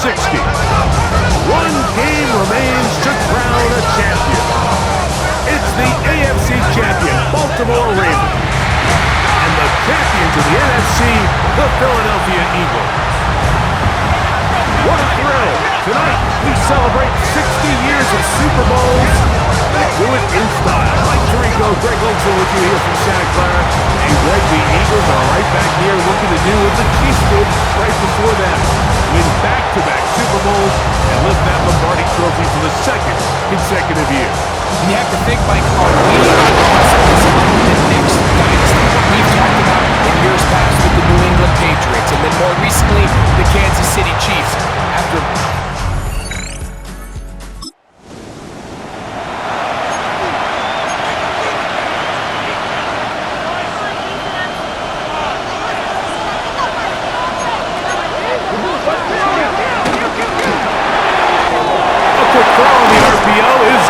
60. One game remains to crown a champion. It's the AFC champion, Baltimore Ravens, and the champions of the NFC, the Philadelphia Eagles. What a thrill! Tonight, we celebrate 60 years of Super Bowls. We do it in style. Mike Tirico, Greg Olson with you here from Santa Clara. And Greg, the Eagles are right back here looking to do what the Chiefs did right before them. Win back-to-back Super Bowls and lift that Lombardi trophy for the second consecutive year. You have to think, Mike, are we on precipice of the next dynasty that we've talked about in years past with the New England Patriots, and then more recently, the Kansas City Chiefs. After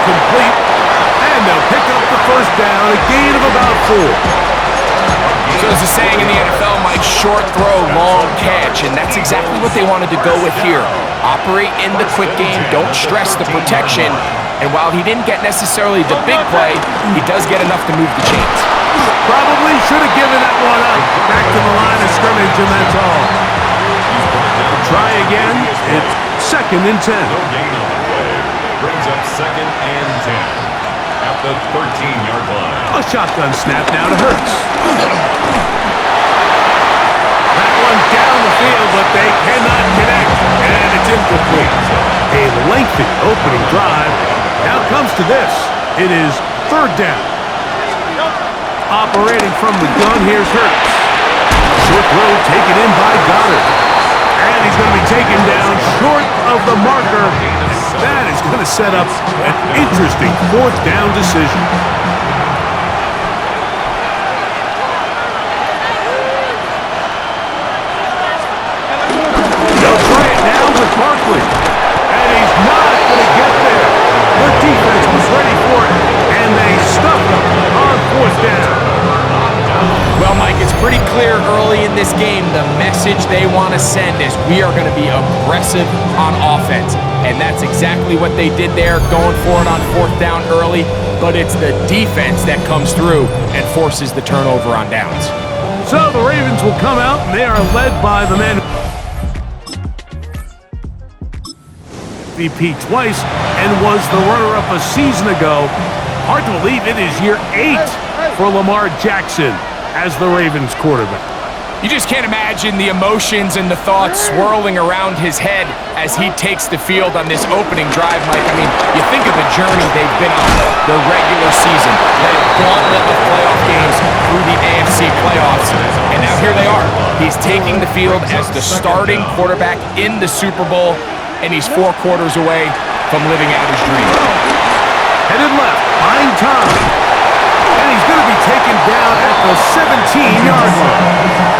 complete, and they'll pick up the first down, a gain of about 4. So there's a saying in the NFL, Mike, short throw, long catch, and that's exactly what they wanted to go with here. Operate in the quick game, don't stress the protection, and while he didn't get necessarily the big play, he does get enough to move the chains. Probably should have given that one up. Back to the line of scrimmage, and that's all. Try again. It's 2nd and 10. No gain on the play. Brings up 2nd and 10 at the 13-yard line. A shotgun snap now to Hurts. That one down the field, but they cannot connect, and it's incomplete. A lengthy opening drive. Now comes to this. It is 3rd down. Operating from the gun, here's Hurts. Short throw taken in by Goddard. And he's going to be taken down short of the marker. That is going to set up an interesting 4th down decision. They'll try it now with Barkley. And he's not going to get there. The defense was ready for it, and they stuffed him on 4th down. Well, Mike, it's pretty clear early in this game the message they want to send is we are going to be aggressive on offense. And that's exactly what they did there, going for it on 4th down early. But it's the defense that comes through and forces the turnover on downs. So the Ravens will come out, and they are led by the man MVP twice and was the runner-up a season ago. Hard to believe it is year 8 for Lamar Jackson as the Ravens quarterback. You just can't imagine the emotions and the thoughts swirling around his head as he takes the field on this opening drive, Mike. I mean, you think of the journey they've been on, the regular season, that gauntlet of playoff games through the AFC playoffs, and now here they are. He's taking the field as the starting quarterback in the Super Bowl, and he's 4 quarters away from living out his dream. Headed left, buying time. And he's going to be taken down at the 17-yard line.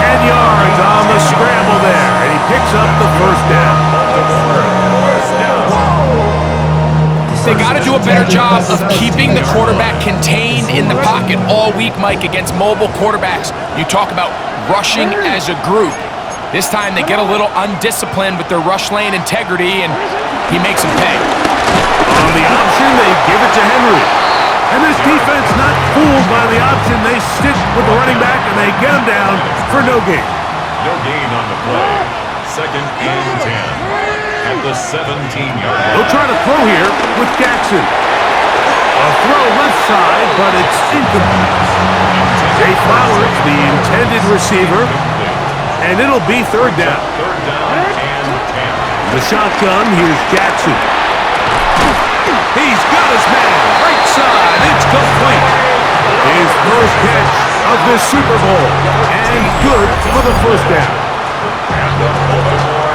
10 yards on the scramble there, and he picks up the 1st down. They got to do a better job of keeping the quarterback contained in the pocket all week, Mike, against mobile quarterbacks. You talk about rushing as a group. This time they get a little undisciplined with their rush lane integrity, and he makes them pay. On the option, they give it to Henry. And this defense not fooled by the option. They stick with the running back, and they get him down for no gain. No gain on the play. 2nd and 10 at the 17-yard line. They'll try to throw here with Jackson. A throw left side, but it's incomplete. Jay Flowers, the intended receiver, and it'll be 3rd down. 3rd down and 10. The shotgun, here's Jackson. He's got his man, right side, it's complete. His first catch of this Super Bowl, and good for the 1st down. And the Baltimore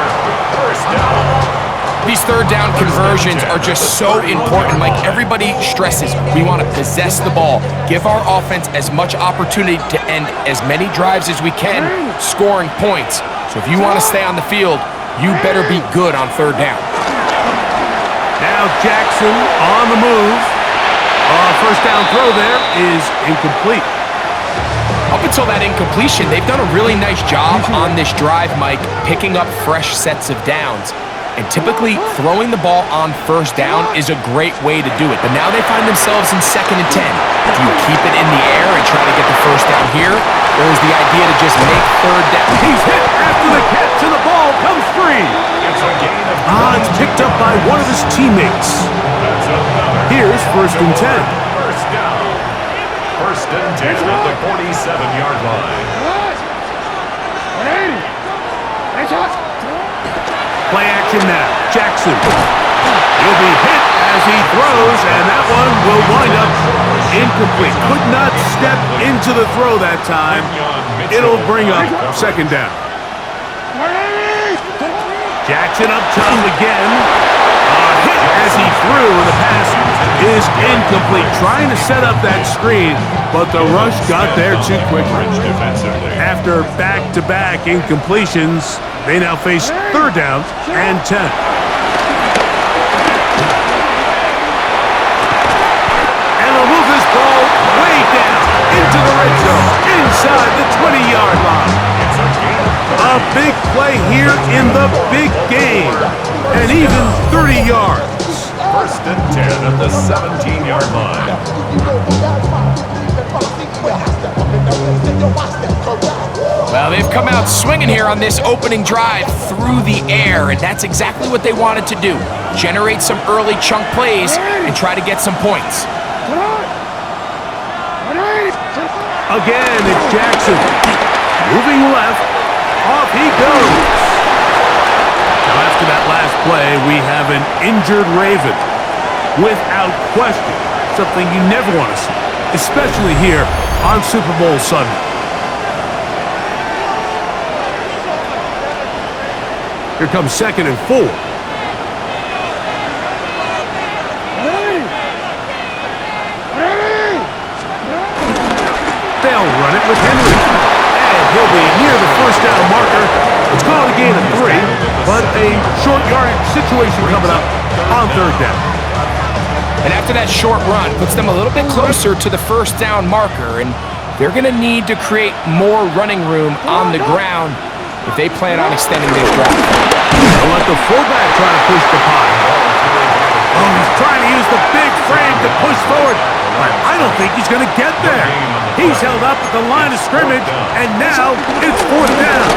1st down. These 3rd down conversions are just so important. Like everybody stresses, we want to possess the ball, give our offense as much opportunity to end as many drives as we can, scoring points. So if you want to stay on the field, you better be good on 3rd down. Now Jackson on the move. 1st down throw there is incomplete. Up until that incompletion, they've done a really nice job on this drive, Mike, picking up fresh sets of downs. And typically, throwing the ball on first down is a great way to do it. But now they find themselves in 2nd and 10. Do you keep it in the air and try to get the first down here? Or is the idea to just make 3rd down? He's hit after the catch, and the ball comes free. It's a gain of It's picked up by one of his teammates. That's another. Here's 1st and 10. First down. 1st and 10 at the 47-yard line. Play action now. Jackson. He'll be hit as he throws, and that one will wind up incomplete. Could not step into the throw that time. It'll bring up 2nd down. Jackson up top again. Hit as he threw, and the pass is incomplete. Trying to set up that screen, but the rush got there too quickly. After back-to-back incompletions, they now face 3rd down and 10. And they'll move this ball way down into the red zone, inside the 20-yard line. A big play here in the big game, and even 30 yards. 1st and 10 at the 17-yard line. Well, they've come out swinging here on this opening drive through the air, and that's exactly what they wanted to do. Generate some early chunk plays and try to get some points. Again, it's Jackson. Moving left, off he goes. Now after that last play, we have an injured Raven. Without question, something you never want to see, especially here on Super Bowl Sunday. Here comes 2nd and 4. They'll run it with Henry. And he'll be near the 1st down marker. It's called a gain of 3, but a short yardage situation coming up on 3rd down. And after that short run, puts them a little bit closer to the 1st down marker, and they're going to need to create more running room on the ground if they plan on extending this drive. They'll let the fullback try to push the pile. Oh, he's trying to use the big frame to push forward, but I don't think he's going to get there. He's held up at the line of scrimmage, and now it's 4th down.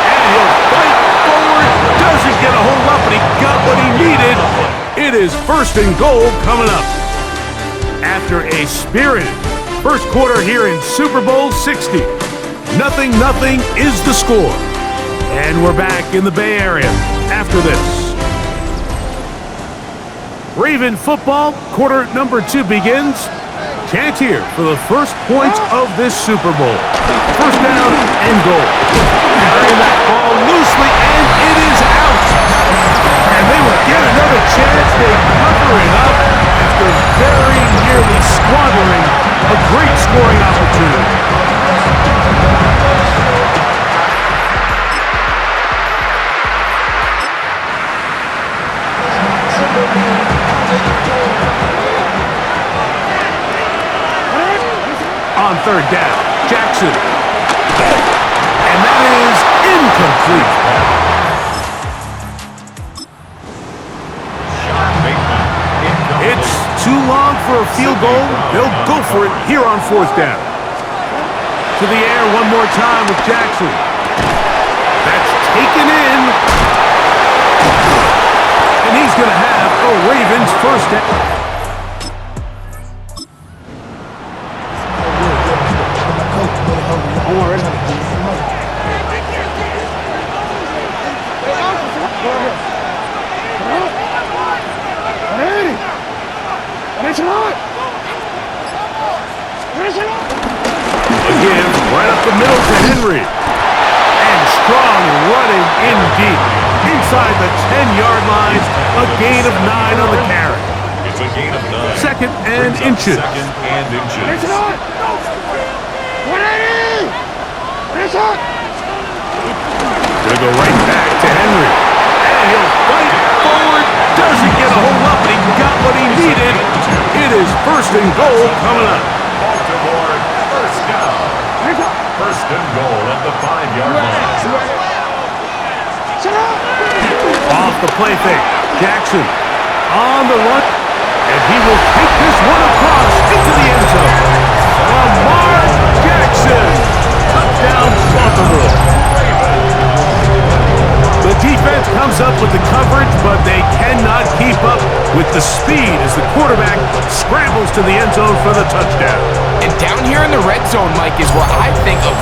And he'll fight forward, doesn't get a hold up, but he got what he needed. It is 1st and goal coming up. After a spirited first quarter here in Super Bowl 60, 0-0 is the score. And we're back in the Bay Area after this. Raven football, quarter number 2 begins. Chance here for the first points of this Super Bowl. 1st down and goal. Carrying that ball loosely, and it is out. And they will get another chance. They cover it up after very nearly squandering a great scoring opportunity. On 3rd down, Jackson. And that is incomplete. It's too long for a field goal. They'll go for it here on 4th down. To the air one more time with Jackson. That's taken in. And he's going to have a Ravens 1st down. Again, right up the middle to Henry. And strong running in deep. Inside the 10-yard line, a gain of 9 on the carry. It's a gain of 9. 2nd and inches. 2nd and inches. Gonna go right back to Henry. And he'll fight forward. Doesn't get a hold up, but he got what he needed. It is 1st and goal coming up. Baltimore, 1st down. and goal at the 5-yard line. Off the play fake. Jackson on the run. And he will take this one across into the end zone. Lamar Jackson. Touchdown, Baltimore. The defense comes up with the coverage, but they cannot keep up with the speed as the quarterback scrambles to the end zone for the touchdown. And down here in the red zone, Mike, is where I think of...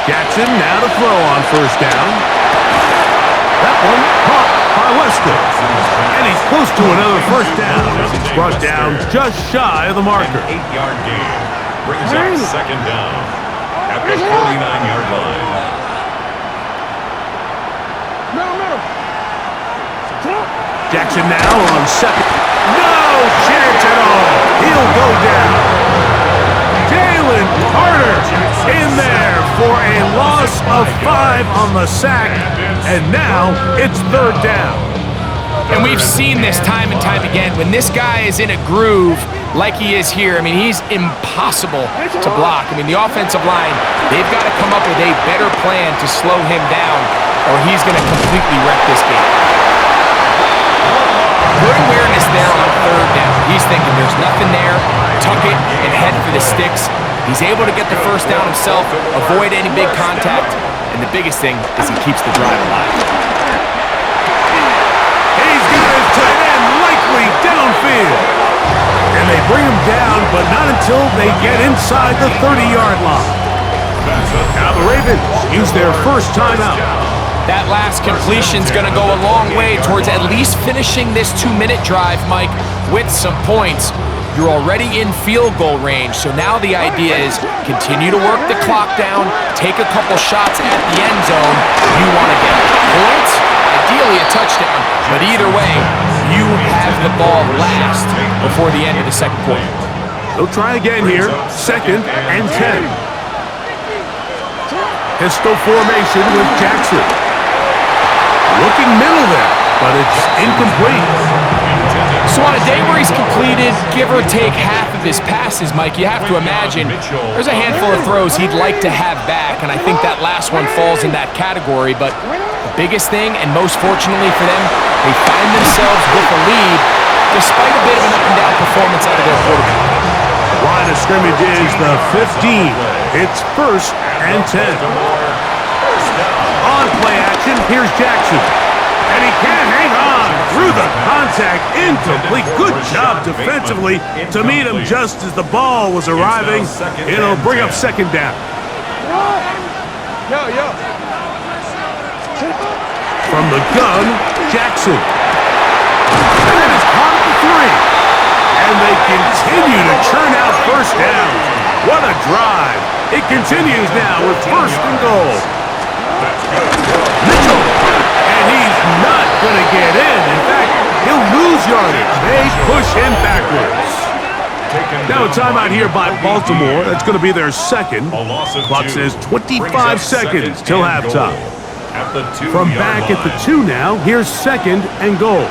Jackson now to throw on first down. That one caught by Weston. And he's close to another first down as he's brought down just shy of the marker. 8-yard gain brings up second down at the 49-yard line. Jackson now on second. No chance at all. He'll go down. Jalen Carter in there for a loss of 5 on the sack. And now it's third down. And we've seen this time and time again. When this guy is in a groove like he is here, I mean, he's impossible to block. I mean, the offensive line, they've got to come up with a better plan to slow him down, or he's going to completely wreck this game. Good awareness there on third down. He's thinking there's nothing there, tuck it and head for the sticks. He's able to get the first down himself, avoid any big contact, and the biggest thing is he keeps the drive alive. He's got his tight end likely downfield. And they bring him down, but not until they get inside the 30-yard line. Now the Ravens use their first timeout. That last completion's going to go a long way towards at least finishing this 2-minute drive, Mike, with some points. You're already in field goal range, so now the idea is continue to work the clock down, take a couple shots at the end zone. You want to get points, ideally a touchdown, but either way, you have the ball last before the end of the second quarter. They'll try again here, second and 10. Pistol formation with Jackson. Looking middle there, but it's incomplete. So on a day where he's completed, give or take half of his passes, Mike, you have to imagine there's a handful of throws he'd like to have back, and I think that last one falls in that category. But the biggest thing, and most fortunately for them, they find themselves with a lead despite a bit of an up-and-down performance out of their quarterback. The line of scrimmage is the 15. It's first and 10. On play action, here's Jackson. And he can't hang on through the contact. Incomplete. Good job defensively to meet him just as the ball was arriving. It'll bring up second down. From the gun, Jackson. And it is caught at the 3. And they continue to churn out first downs. What a drive. It continues now with first and goal. Mitchell. And he's not going to get in. In fact, he'll lose yardage. They push him backwards. Now a timeout here by Baltimore. That's going to be their second. Clock says 25 seconds till halftime. From back at the 2 now, here's second and goal.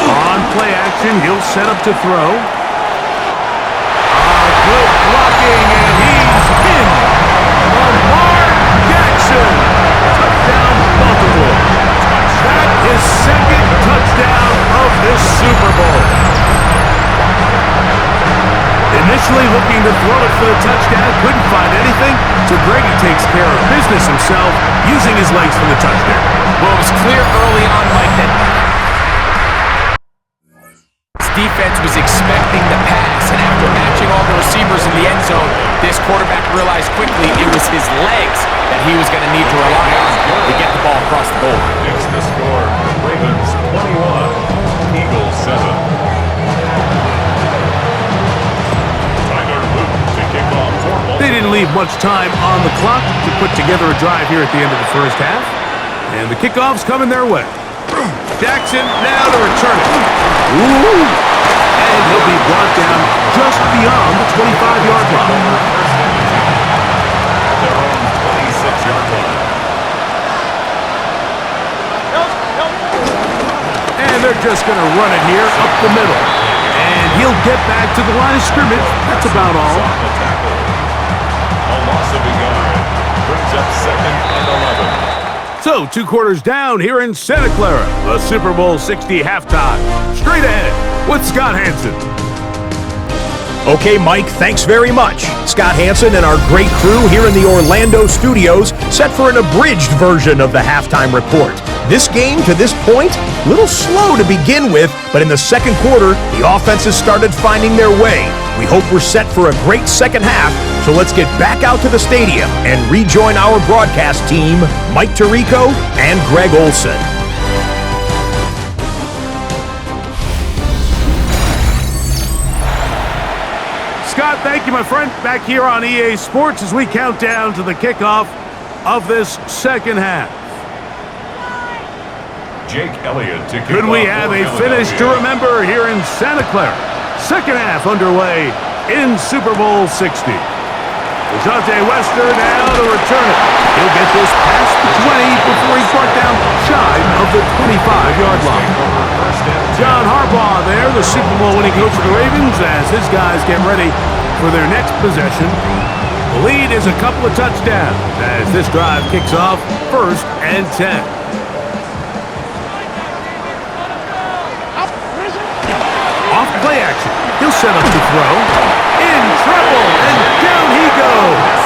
On play action, he'll set up to throw. Good blocking, and he's in. Lamar Jackson. Touchdown, Baltimore. That is second touchdown of this Super Bowl. Initially looking to throw it for the touchdown, couldn't find anything, so Brady takes care of business himself, using his legs for the touchdown. Well, it was clear early on, Mike, that defense was expecting the pass, and after matching all the receivers in the end zone, this quarterback realized quickly it was his legs that he was going to need to rely on to get the ball across the goal. It's the score. Ravens 21, Eagles 7. Tyler Luke to kick off for Baltimore. They didn't leave much time on the clock to put together a drive here at the end of the first half. And And the kickoff's coming their way. Jackson now to return it. Ooh! And he'll be brought down just beyond the 25-yard line. Their own 26-yard line. And they're just going to run it here up the middle. And he'll get back to the line of scrimmage. That's about all. A loss of a yard brings up 2nd and 11. So, 2 quarters down here in Santa Clara. The Super Bowl 60 halftime. Straight ahead with Scott Hansen. Okay, Mike, thanks very much. Scott Hansen and our great crew here in the Orlando studios set for an abridged version of the halftime report. This game, to this point, a little slow to begin with, but in the second quarter, the offenses started finding their way. We hope we're set for a great second half, so let's get back out to the stadium and rejoin our broadcast team, Mike Tirico and Greg Olson. Scott, thank you, my friend. Back here on EA Sports as we count down to the kickoff of this second half. Jake Elliott to kick Could we off have for a finish to Philadelphia. remember here in Santa Clara? Second half underway in Super Bowl 60. DeJounte Wester now to return it. He'll get this past the 20 before he's brought down shy of the 25-yard line. John Harbaugh there, the Super Bowl winning coach of the Ravens, as his guys get ready for their next possession. The lead is a couple of touchdowns as this drive kicks off 1st and 10. Off play action. He'll set up the throw. In trouble, and down he goes.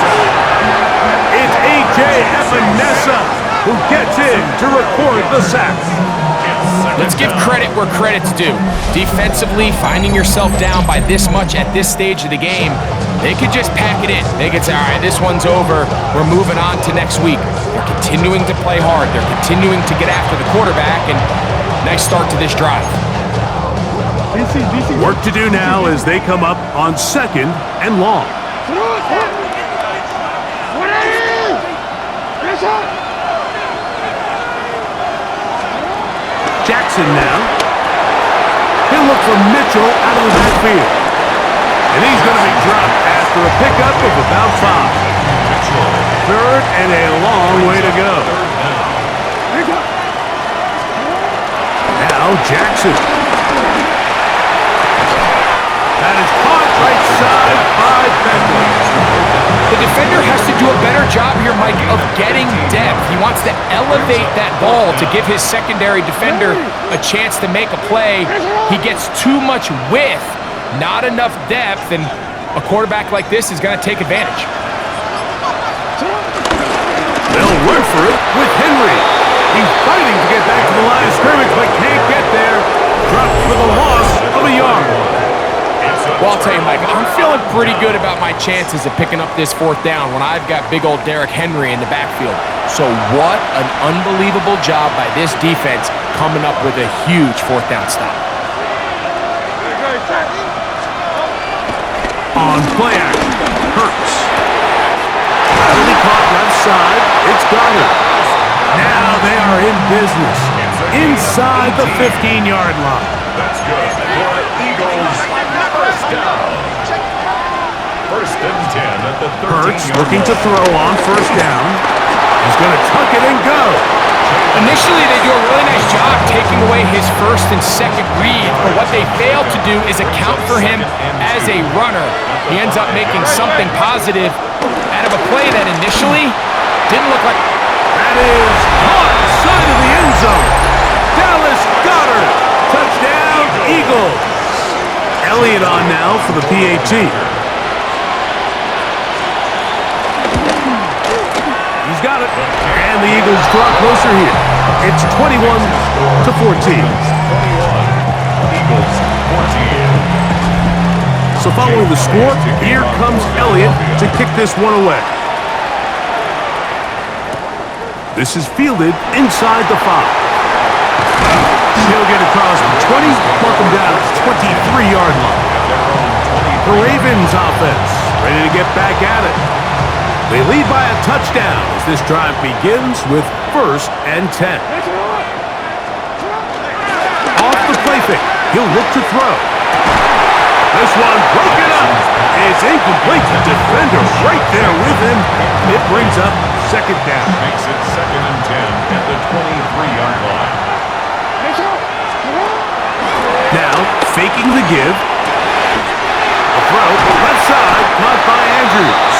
It's A.J. Epinesa who gets in to record the sack. Let's give credit where credit's due. Defensively, finding yourself down by this much at this stage of the game, they could just pack it in. They could say, all right, this one's over. We're moving on to next week. They're continuing to play hard. They're continuing to get after the quarterback, and nice start to this drive. Work to do now as they come up on 2nd and long. Jackson now. He'll look for Mitchell out of the backfield. And he's going to be dropped after a pickup of about 5. 3rd and a long way to go. Now Jackson. That is caught right side by Bentley. The defender has to do a better job here, Mike, of getting depth. He wants to elevate that ball to give his secondary defender a chance to make a play. He gets too much width, not enough depth, and a quarterback like this is going to take advantage. They'll run for it with Henry. He's fighting to get back to the line of scrimmage, but can't get there. Dropped for the loss of a yard. Well, I'll tell you, Mike, I'm feeling pretty good about my chances of picking up this 4th down when I've got big old Derrick Henry in the backfield. So what an unbelievable job by this defense coming up with a huge 4th down stop. On play action, Hurts. Badly caught left side. It's Goddard. Now they are in business inside the 15-yard line. That's good for Eagles. First down. 1st and 10 at the 13-yard Hurts looking to throw on 1st down. He's going to tuck it and go. Initially, they do a really nice job taking away his 1st and 2nd read, but what they fail to do is account for him as a runner. He ends up making something positive out of a play that initially didn't look like. That is caught side of the end zone. Dallas Goedert. Touchdown, Eagles. Elliott on now for the PAT. He's got it. And the Eagles draw closer here. It's 21-14. Eagles 14. So following the score, here comes Elliott to kick this one away. This is fielded inside the 5. He'll get across the 20, mark him down at the 23-yard line. The Ravens offense ready to get back at it. They lead by a touchdown as this drive begins with 1st and 10. Off the play fake. He'll look to throw. This one broken up. It's incomplete. The defender right there with him. It brings up 2nd down. Makes it 2nd and 10 at the 23-yard line. Now, faking the give. A throw, left side, caught by Andrews.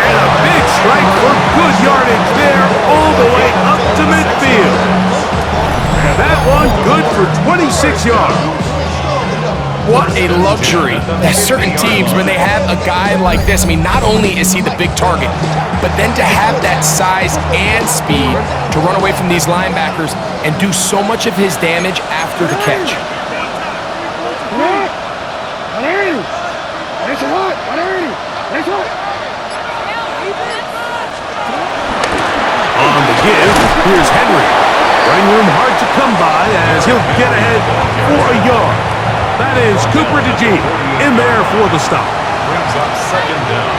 And a big strike for good yardage there, all the way up to midfield. And that one good for 26 yards. What a luxury that certain teams, when they have a guy like this, I mean, not only is he the big target, but then to have that size and speed to run away from these linebackers and do so much of his damage after the catch. On the give, here's Henry. Running room hard to come by as he'll get ahead for a yard. That is Cooper DeGee in there for the stop. Brings up 2nd down.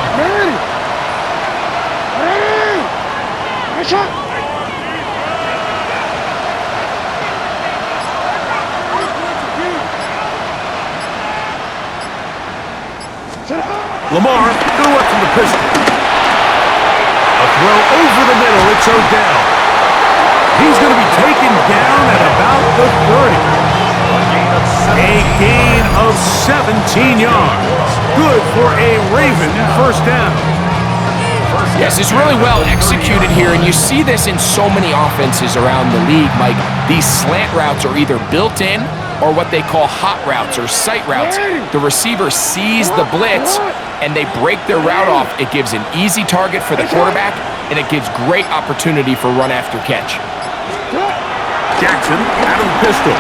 Lamar going to work from the pistol. A throw over the middle. It's Odell. He's going to be taken down at about the 30. A gain of 17 yards. Good for a Raven 1st down. Yes, it's really well executed here, and you see this in so many offenses around the league, Mike. These slant routes are either built in or what they call hot routes or sight routes. The receiver sees the blitz, and they break their route off. It gives an easy target for the quarterback, and it gives great opportunity for run after catch. Jackson out of the pistol.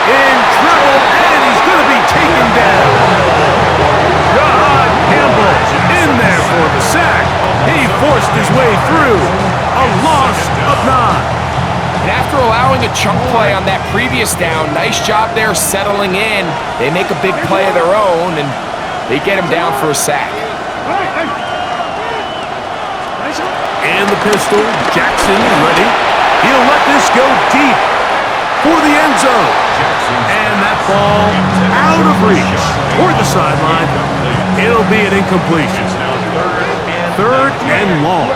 In trouble, and he's going to be taken down. God Campbell in there for the sack. He forced his way through. A loss of 9. And after allowing a chunk play on that previous down, nice job there settling in. They make a big play of their own, and they get him down for a sack. And the pistol, Jackson ready. He'll let this go deep for the end zone. And that ball out of reach toward the sideline. It'll be an incompletion. 3rd and long.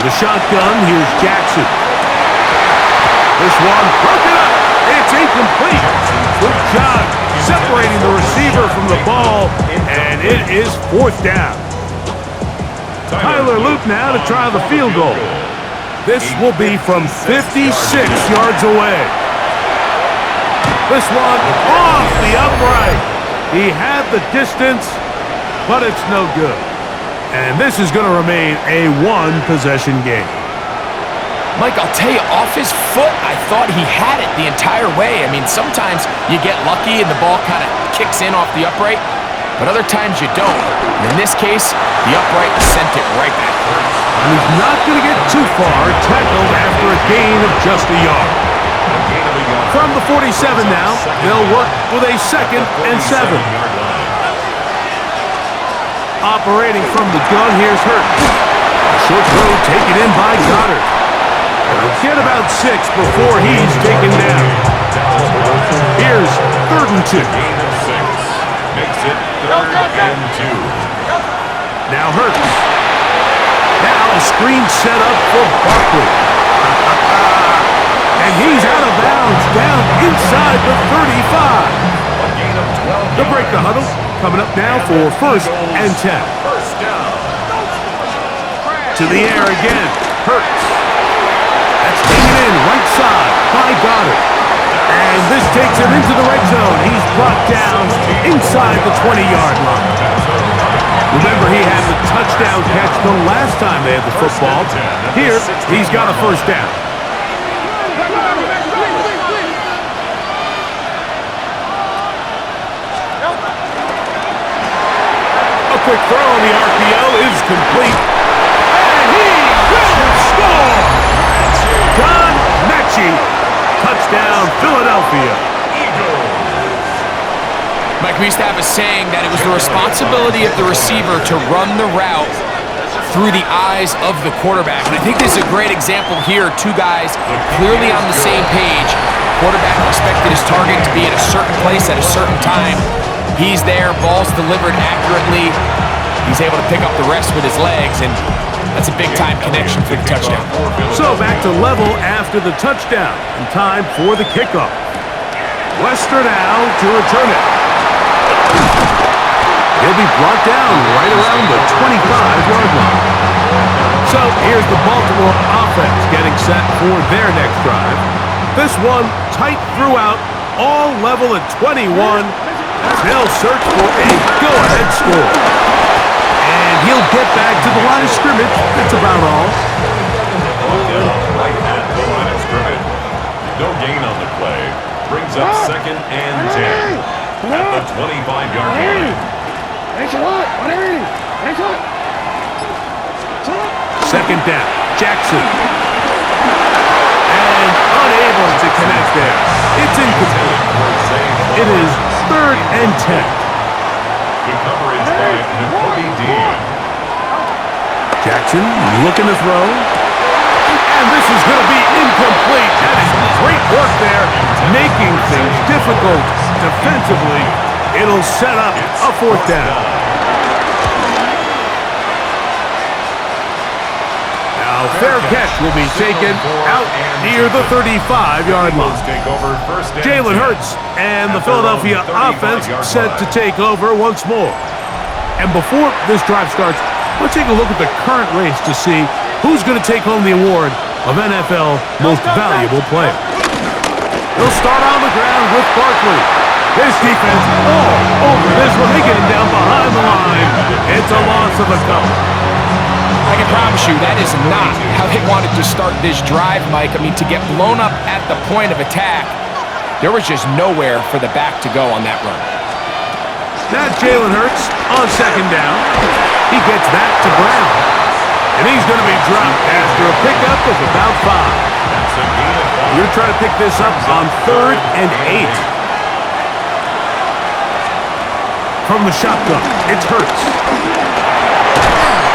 The shotgun, here's Jackson. This one broken up. It's incomplete. Good job separating the receiver from the ball, and it is 4th down. Tyler Luke now to try the field goal. This will be from 56 yards away. This one off the upright. He had the distance, but it's no good. And this is going to remain a 1-possession game. Mike, I'll tell you, off his foot, I thought he had it the entire way. I mean, sometimes you get lucky and the ball kind of kicks in off the upright, but other times you don't. And in this case, the upright sent it right back. And he's not going to get too far, tackled after a gain of just a yard. From the 47 now, they'll work with a 2nd and 7. Operating from the gun, here's Hurts. A short throw taken in by Goddard. They'll get about 6 before he's taken down. Here's 3rd and 2. Makes it 3rd and 2. Now Hurts. Now a screen set up for Barkley. And he's out of bounds, down inside the 35. They'll break the huddle. Coming up now for 1st and 10. First down. To the air again. Hurts. That's taken in right side by Goddard. And this takes him into the red zone. He's brought down inside the 20-yard line. Remember, he had the touchdown catch the last time they had the football. Here, he's got a 1st down. A quick throw on the RPO is complete. And he will score! John Mechie, touchdown Philadelphia. Mike, we used to have a saying that it was the responsibility of the receiver to run the route through the eyes of the quarterback. And I think this is a great example here. Two guys clearly on the same page. Quarterback expected his target to be at a certain place at a certain time. He's there, ball's delivered accurately. He's able to pick up the rest with his legs, and that's a big-time connection for the touchdown. So back to level after the touchdown, and time for the kickoff. Wester now to return it. He'll be brought down right around the 25-yard line. So here's the Baltimore offense getting set for their next drive. This one tight throughout, all level at 21. They'll search for a go-ahead score. And he'll get back to the line of scrimmage. That's about all. Right at the line of scrimmage. No gain on the play. Brings up 2nd and 10 at the 25-yard line. Second down, Jackson. And unable to connect there. It's incomplete. It is 3rd and 10. Good coverage by Nakobe Dean. Jackson looking to throw. And this is going to be incomplete. That is great work there, making things difficult defensively. It'll set up a 4th down. Now, fair catch will be taken out near the 35-yard line. Jalen Hurts and the Philadelphia offense set to take over once more. And before this drive starts, let's take a look at the current race to see who's going to take home the award of NFL Most Valuable Player. He'll start on the ground with Barkley. This defense all over this one. They get him down behind the line. It's a loss of a couple. I can promise you that is not how they wanted to start this drive, Mike. I mean, to get blown up at the point of attack, there was just nowhere for the back to go on that run. Now Jalen Hurts on 2nd down. He gets that to Brown. And he's going to be dropped after a pickup of about 5. You're trying to pick this up on 3rd and 8. From the shotgun, it's Hurts.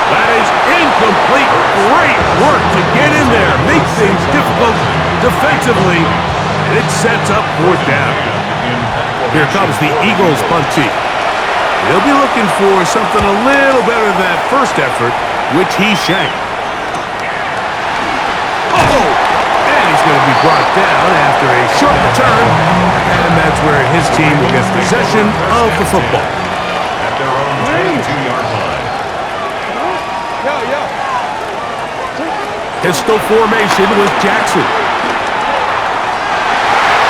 That is incomplete. Great work to get in there. Make things difficult defensively. And it sets up 4th down. Here comes the Eagles punt team. They'll be looking for something a little better than that first effort, which he shanked. Oh! And he's going to be brought down after a short return. And that's where his team will get possession of the football. At their own 22-yard line. Pistol formation with Jackson.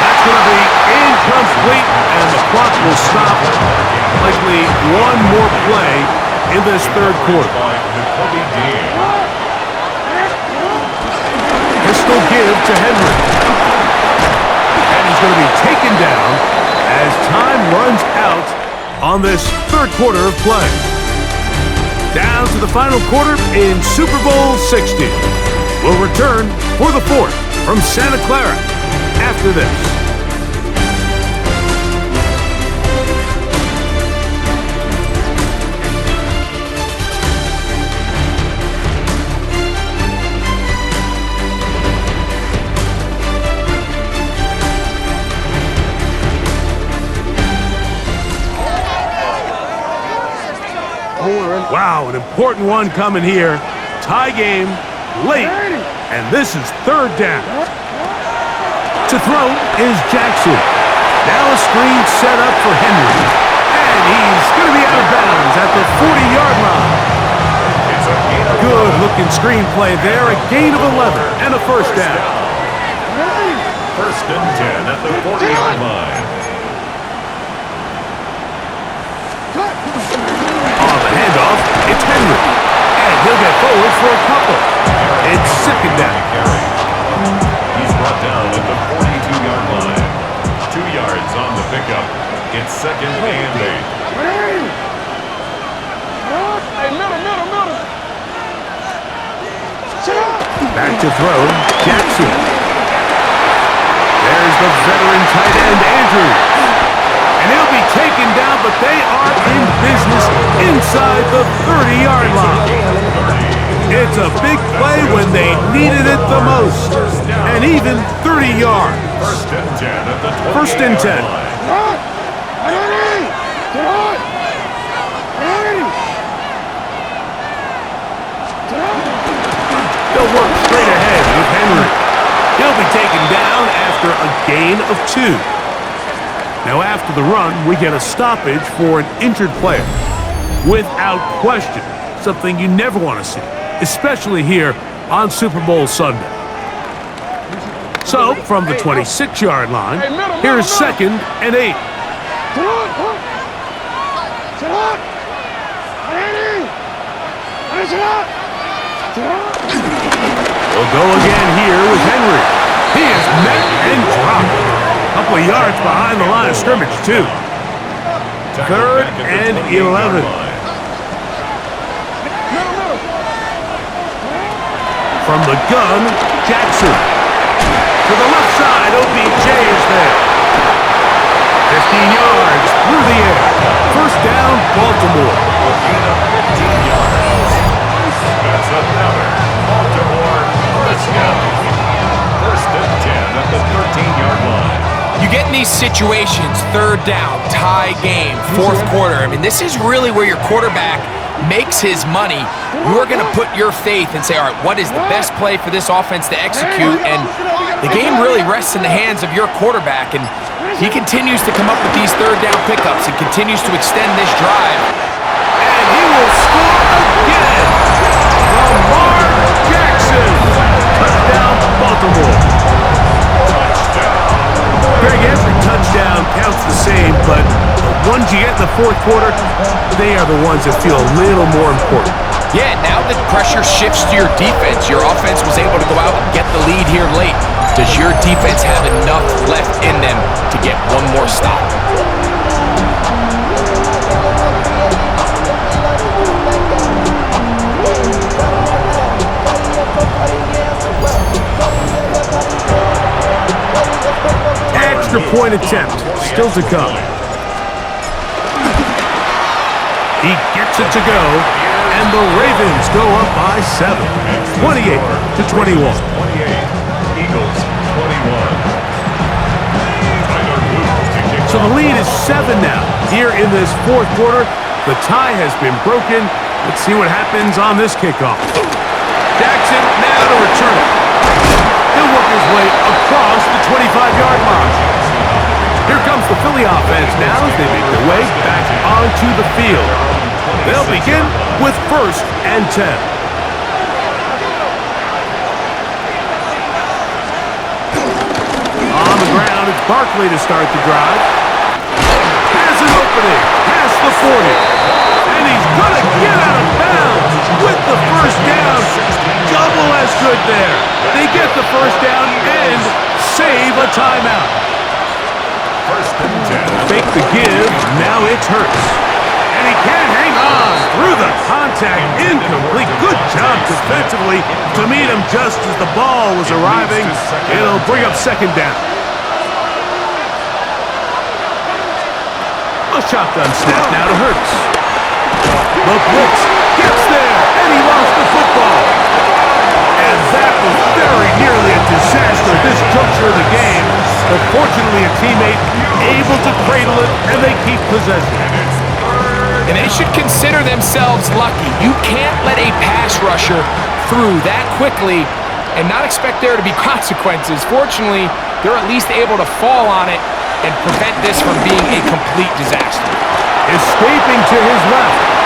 That's going to be incomplete, and the clock will stop. Likely one more play in this 3rd quarter. Pistol give to Henry. And he's going to be taken down as time runs out on this 3rd quarter of play. Down to the final quarter in Super Bowl 60. We'll return for the 4th from Santa Clara after this. Wow, an important one coming here. Tie game, late, and this is 3rd down. To throw is Jackson. Now a screen set up for Henry. And he's going to be out of bounds at the 40-yard line. Good looking screenplay there. A gain of 11 and a 1st down. 1st and 10 at the 40-yard line. On the handoff, it's Henry. And he'll get forward for a couple. It's 2nd down. He's brought down at the 42-yard line. 2 yards on the pickup. It's 2nd and 8. Back to throw, Jackson. There's the veteran tight end, Andrews. And he'll be taken down, but they are in business inside the 30-yard line. It's a big play when they needed it the most, and even 30 yards. First and 10 at the 20-yard First and 10. line. They'll work straight ahead with Henry. He'll be taken down after a gain of 2. Now after the run, we get a stoppage for an injured player. Without question, something you never want to see, especially here on Super Bowl Sunday. So, from the 26-yard line, here's 2nd and 8. We'll go again here with Henry. He is met and dropped. A couple of yards behind the line of scrimmage, too. 3rd and 11. From the gun, Jackson. To the left side, OBJ is there. 15 yards through the air. First down, Baltimore. That's another Baltimore first down. First and 10 at the 13-yard line. You get in these situations, 3rd down, tie game, 4th quarter. I mean, this is really where your quarterback makes his money. You're going to put your faith and say, all right, what is the best play for this offense to execute? And the game really rests in the hands of your quarterback. And he continues to come up with these 3rd down pickups and continues to extend this drive. And he will score again. Lamar Jackson. Touchdown, Baltimore. Greg, every touchdown counts the same, but the ones you get in the 4th quarter, they are the ones that feel a little more important. Yeah, now the pressure shifts to your defense. Your offense was able to go out and get the lead here late. Does your defense have enough left in them to get one more stop? Extra point attempt still to come. He gets it to go, and the Ravens go up by 7, 28-21. 28. Eagles 21. So the lead is 7 now. Here in this 4th quarter, the tie has been broken. Let's see what happens on this kickoff. Jackson now to return it. He'll work his way across the 25-yard line. Here comes the Philly offense now as they make their way back onto the field. They'll begin with 1st and 10. On the ground, it's Barkley to start the drive. Has an opening, past the 40. And he's going to get out of bounds with the first down. Double as good there. They get the first down and save a timeout. First and 10. Fake the give, now it's Hurts. And he can't hang on through the contact. Incomplete. Good job defensively to meet him just as the ball was arriving. It'll bring up 2nd down. A shotgun snap now to Hurts. The blitz gets there, and he lost the football. And that was very nearly a disaster at this juncture of the game. But fortunately, a teammate able to cradle it, and they keep possession. And they should consider themselves lucky. You can't let a pass rusher through that quickly and not expect there to be consequences. Fortunately, they're at least able to fall on it and prevent this from being a complete disaster. Escaping to his left.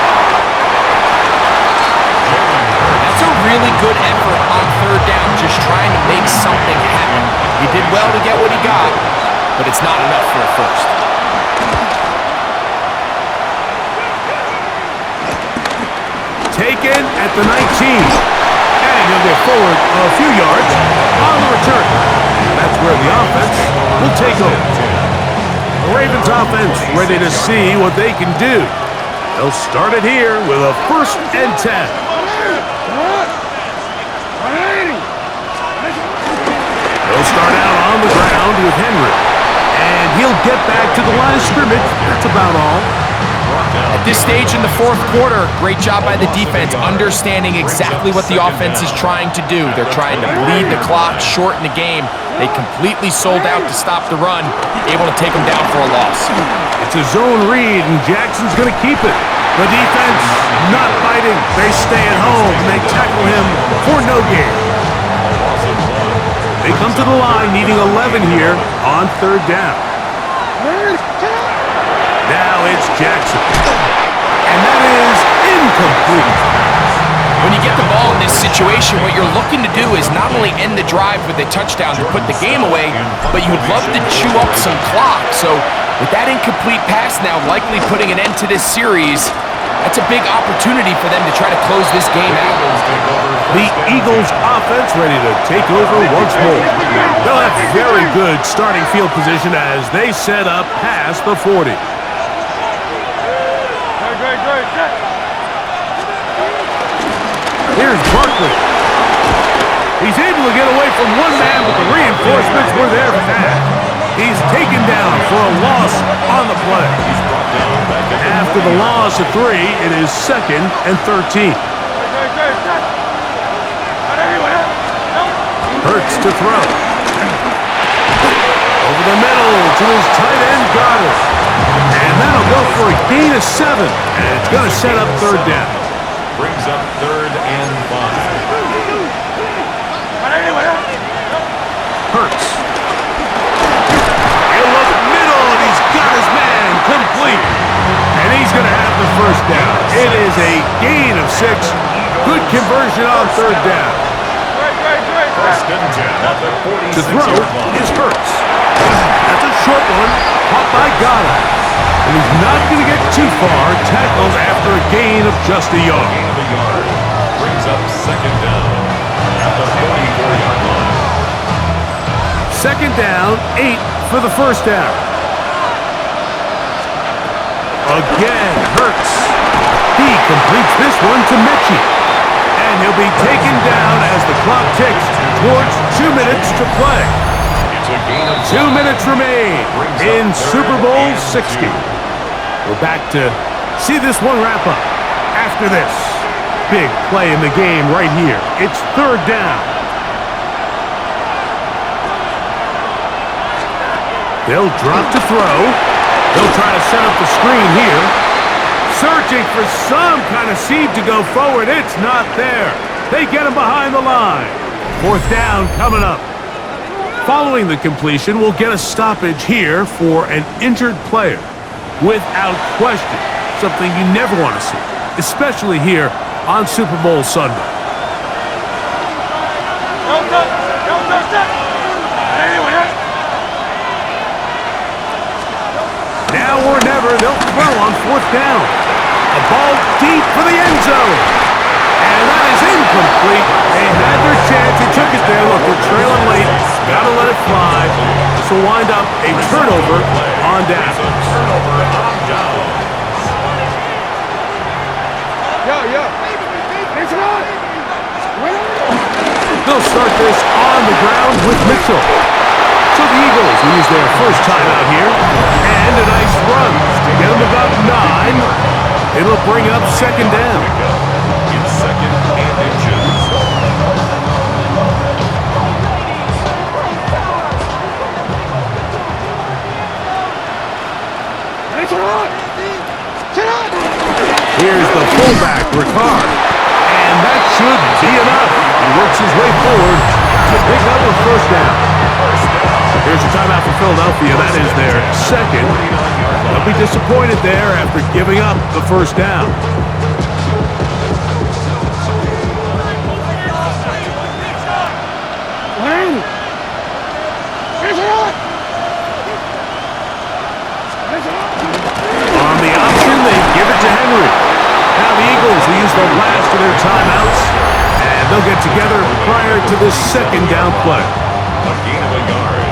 That's a really good effort on 3rd down, just trying to make something happen. He did well to get what he got, but it's not enough for a first. Taken at the 19. And he'll go forward a few yards on the return. That's where the offense will take over. The Ravens offense ready to see what they can do. They'll start it here with a 1st and 10. They'll start out on the ground with Henry. And he'll get back to the line of scrimmage. That's about all. At this stage in the fourth quarter, great job by the defense, understanding exactly what the offense is trying to do. They're trying to bleed the clock, shorten the game. They completely sold out to stop the run, able to take them down for a loss. It's a zone read, and Jackson's going to keep it. The defense not fighting. They stay at home, and they tackle him for no gain. They come to the line needing 11 here on third down. Now it's Jackson. And that is incomplete. When you get the ball in this situation, what you're looking to do is not only end the drive with a touchdown to put the game away, but you'd love to chew up some clock. So with that incomplete pass now likely putting an end to this series, that's a big opportunity for them to try to close this game out. The Eagles offense ready to take over once more. They'll have very good starting field position as they set up past the 40. Here's Barkley. He's able to get away from one man, but the reinforcements were there for that. He's taken down for a loss on the play. After the loss of 3, it is 2nd and 13. Hurts to throw. Over the middle to his tight end, Goddard. And that'll go for a gain of 7. And it's going to set up third down. Brings up 3rd and 5. Hurts. He'll look middle, and he's got his man complete. And he's going to have the first down. It is a gain of 6. Good conversion on third down. 1st and 10 at the 46. To throw is Hurts. That's a short one, caught by Goddard. And he's not going to get too far, tackled after a gain of just a yard. Gain of a yard. Brings up 2nd down at the 44-yard line. 2nd down, 8 for the first down. Again, Hurts. He completes this one to Mitchie. And he'll be taken down as the clock ticks towards 2 minutes to play. It's a gain of 2 minutes remain in Super Bowl 60. We're back to see this one wrap up. After this, big play in the game right here. It's third down. They'll drop to throw. They'll try to set up the screen here. Searching for some kind of seed to go forward. It's not there. They get him behind the line. Fourth down coming up. Following the completion, we'll get a stoppage here for an injured player. Without question, something you never want to see, especially here on Super Bowl Sunday. Now or never, they'll throw on fourth down. A ball deep for the end zone. And that is incomplete. They had their chance. They took it there. Look, they're trailing late. Got to let it fly. This will wind up a turnover on down. They'll start this on the ground with Mitchell. So the Eagles will use their first time out here. And a nice run to get them about 9. It'll bring up 2nd down. It's 2nd and inches. Here's the fullback, Ricard. And that should be enough. He works his way forward to pick up a first down. Here's a timeout for Philadelphia. That is their 2nd. They'll be disappointed there after giving up the first down. On the option, they give it to Henry. Now the Eagles will use the last of their timeouts, and they'll get together prior to this 2nd down play. A gain of a yard.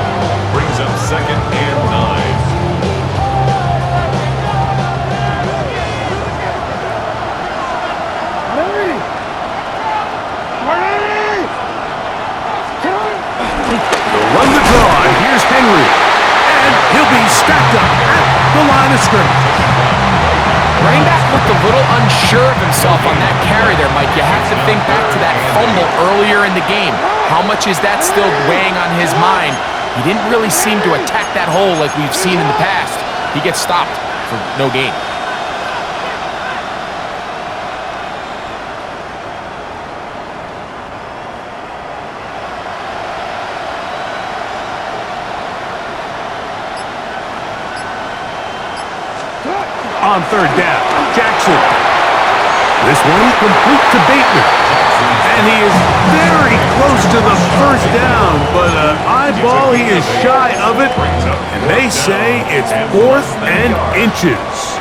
Brings up 2nd and 9. They'll run the draw, and here's Henry. And he'll be stacked up at the line of scrimmage. Running back looked a little unsure of himself on that carry there, Mike. You have to think back to that fumble earlier in the game. How much is that still weighing on his mind? He didn't really seem to attack that hole like we've seen in the past. He gets stopped for no gain. On third down, Jackson. This one complete to Bateman. And he is very close to the first down, but an eyeball, he is shy of it. And they say it's 4th and inches.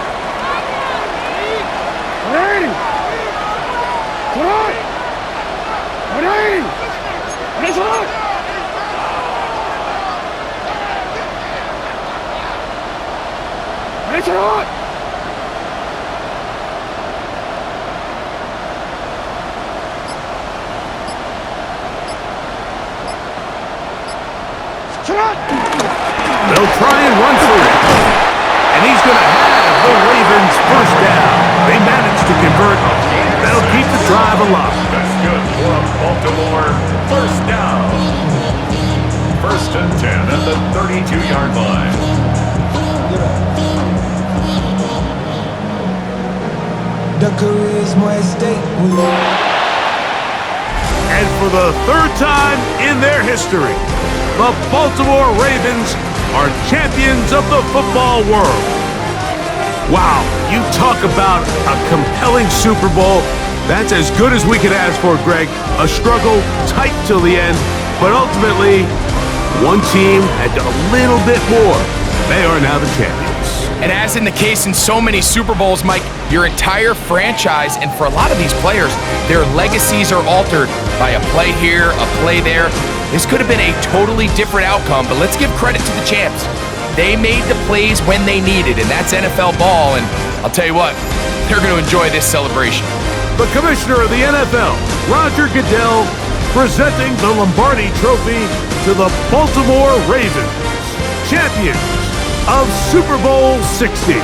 They'll try and run for it. And he's going to have the Ravens first down. They managed to convert. That'll keep the drive alive. That's good for a Baltimore first down. 1st and 10 at the 32-yard line. The charisma at stake. And for the 3rd time in their history, the Baltimore Ravens are champions of the football world. Wow, you talk about a compelling Super Bowl. That's as good as we could ask for, Greg. A struggle, tight till the end, but ultimately, one team had done a little bit more. They are now the champions. And as in the case in so many Super Bowls, Mike, your entire franchise, and for a lot of these players, their legacies are altered by a play here, a play there. This could have been a totally different outcome, but let's give credit to the champs. They made the plays when they needed, and that's NFL ball, and I'll tell you what, they're going to enjoy this celebration. The commissioner of the NFL, Roger Goodell, presenting the Lombardi Trophy to the Baltimore Ravens, champions of Super Bowl 60.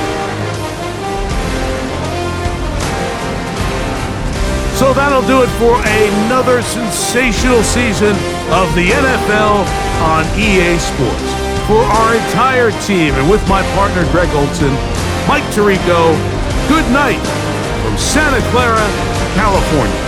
So that'll do it for another sensational season of the NFL on EA Sports. For our entire team and with my partner Greg Olson, Mike Tirico, good night from Santa Clara, California.